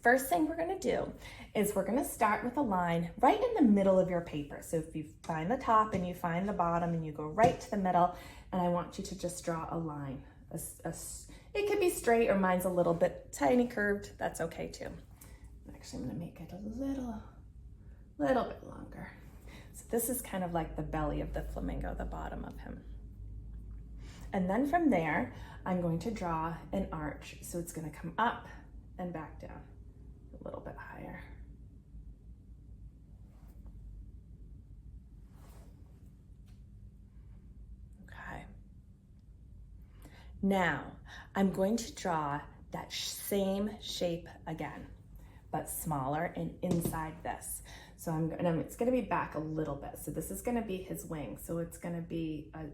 first thing we're gonna do is we're gonna start with a line right in the middle of your paper. So if you find the top and you find the bottom and you go right to the middle, and I want you to just draw a line. It could be straight or mine's a little bit tiny curved, that's okay too. Actually, I'm gonna make it a little bit longer. So this is kind of like the belly of the flamingo, the bottom of him. And then from there, I'm going to draw an arch. So it's gonna come up and back down a little bit higher. Okay. Now, I'm going to draw that same shape again, but smaller and inside this. So it's gonna be back a little bit. So this is gonna be his wing. So it's gonna be a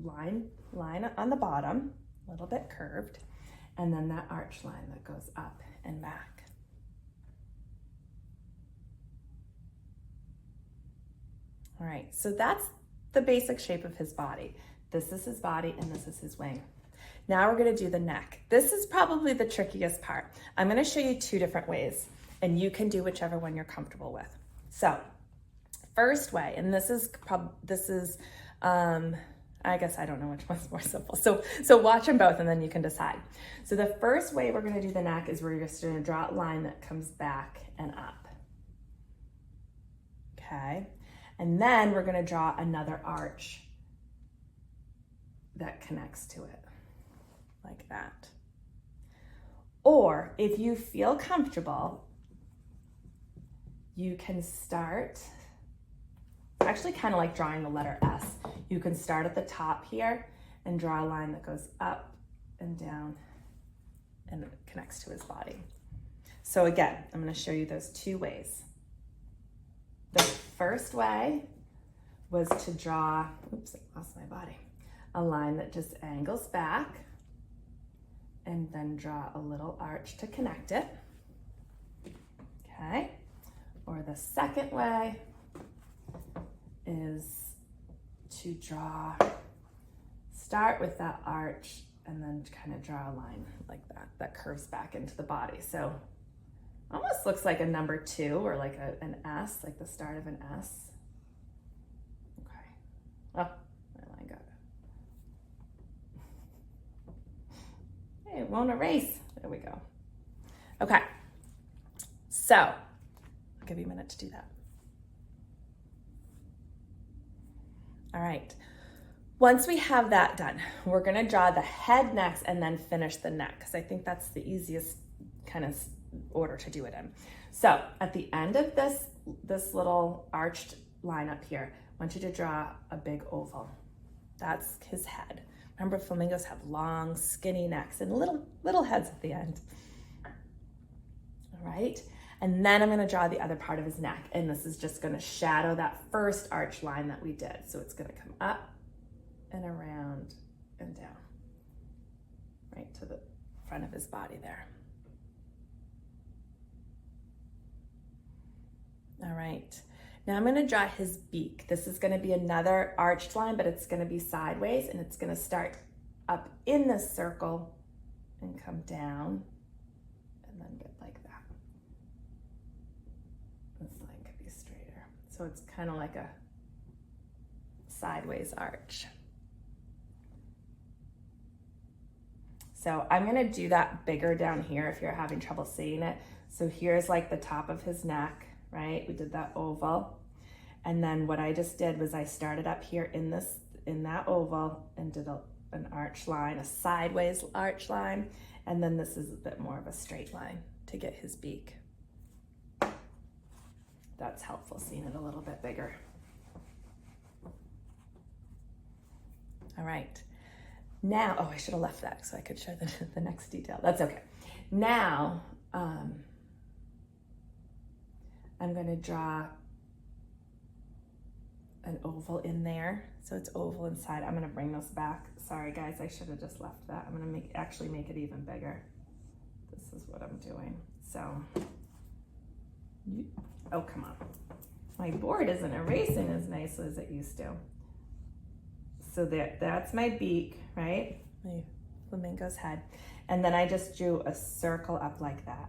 line on the bottom, a little bit curved, and then that arch line that goes up and back. All right, so that's the basic shape of his body. This is his body and this is his wing. Now we're gonna do the neck. This is probably the trickiest part. I'm gonna show you two different ways and you can do whichever one you're comfortable with. So first way, and I guess I don't know which one's more simple. So watch them both and then you can decide. So the first way we're gonna do the neck is we're just gonna draw a line that comes back and up. Okay, and then we're gonna draw another arch that connects to it, like that. Or if you feel comfortable, you can start, actually kind of like drawing the letter S. You can start at the top here and draw a line that goes up and down and it connects to his body. So again, I'm going to show you those two ways. The first way was to draw, oops, I lost my body, a line that just angles back and then draw a little arch to connect it. Okay. Or the second way is to start with that arch and then kind of draw a line like that curves back into the body. So almost looks like a number 2 or like an S, like the start of an S. Okay. Oh, my line got it. Hey, it won't erase. There we go. Okay. So I'll give you a minute to do that. All right, once we have that done, we're gonna draw the head next and then finish the neck, because I think that's the easiest kind of order to do it in. So at the end of this little arched line up here, I want you to draw a big oval. That's his head. Remember, flamingos have long, skinny necks and little heads at the end. All right. And then I'm gonna draw the other part of his neck, and this is just gonna shadow that first arch line that we did. So it's gonna come up and around and down, right to the front of his body there. All right, now I'm gonna draw his beak. This is gonna be another arched line, but it's gonna be sideways, and it's gonna start up in this circle and come down and then get like that. This line could be straighter. So it's kind of like a sideways arch. So I'm gonna do that bigger down here if you're having trouble seeing it. So here's like the top of his neck, right? We did that oval. And then what I just did was I started up here in that oval and did an arch line, a sideways arch line. And then this is a bit more of a straight line to get his beak. That's helpful, seeing it a little bit bigger. All right. Now, oh, I should have left that so I could show the next detail. That's okay. Now, I'm going to draw an oval in there. So it's oval inside. I'm going to bring this back. Sorry, guys, I should have just left that. I'm going to actually make it even bigger. This is what I'm doing. So, oh, come on. My board isn't erasing as nicely as it used to. So that's my beak, right? My flamingo's head. And then I just drew a circle up like that.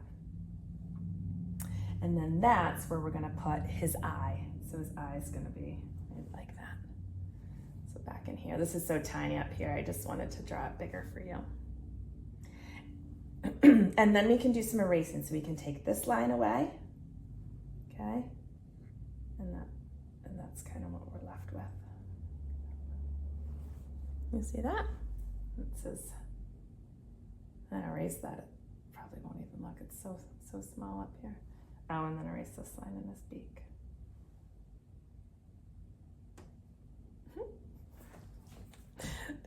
And then that's where we're gonna put his eye. So his eye is gonna be like that. So back in here, this is so tiny up here. I just wanted to draw it bigger for you. And then we can do some erasing. So we can take this line away, okay? And that's kind of what we're left with. You see that? It says, I erase that. It probably won't even look. It's so small up here. Oh, and then erase this line in his beak.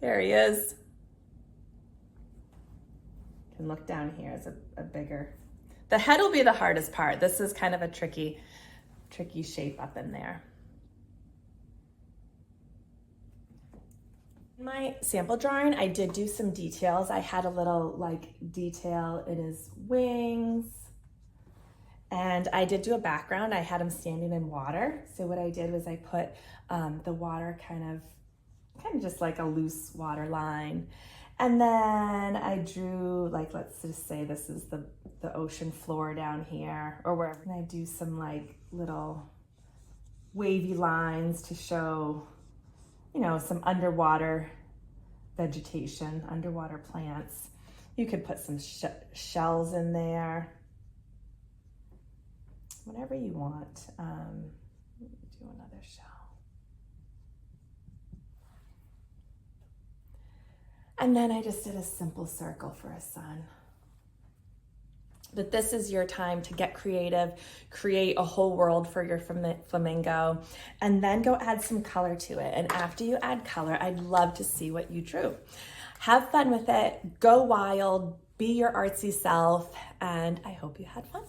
There he is. You can look down here as a bigger. The head will be the hardest part. This is kind of a tricky shape up in there. In my sample drawing, I did do some details. I had a little like detail in his wings, and I did do a background. I had him standing in water. So what I did was I put the water kind of just like a loose water line. And then I drew, like, let's just say this is the ocean floor down here or wherever. And I do some like little wavy lines to show, you know, some underwater vegetation, underwater plants. You could put some shells in there, whatever you want. Do another shell. And then I just did a simple circle for a sun. But this is your time to get creative, create a whole world for your flamingo, and then go add some color to it. And after you add color, I'd love to see what you drew. Have fun with it, go wild, be your artsy self, and I hope you had fun.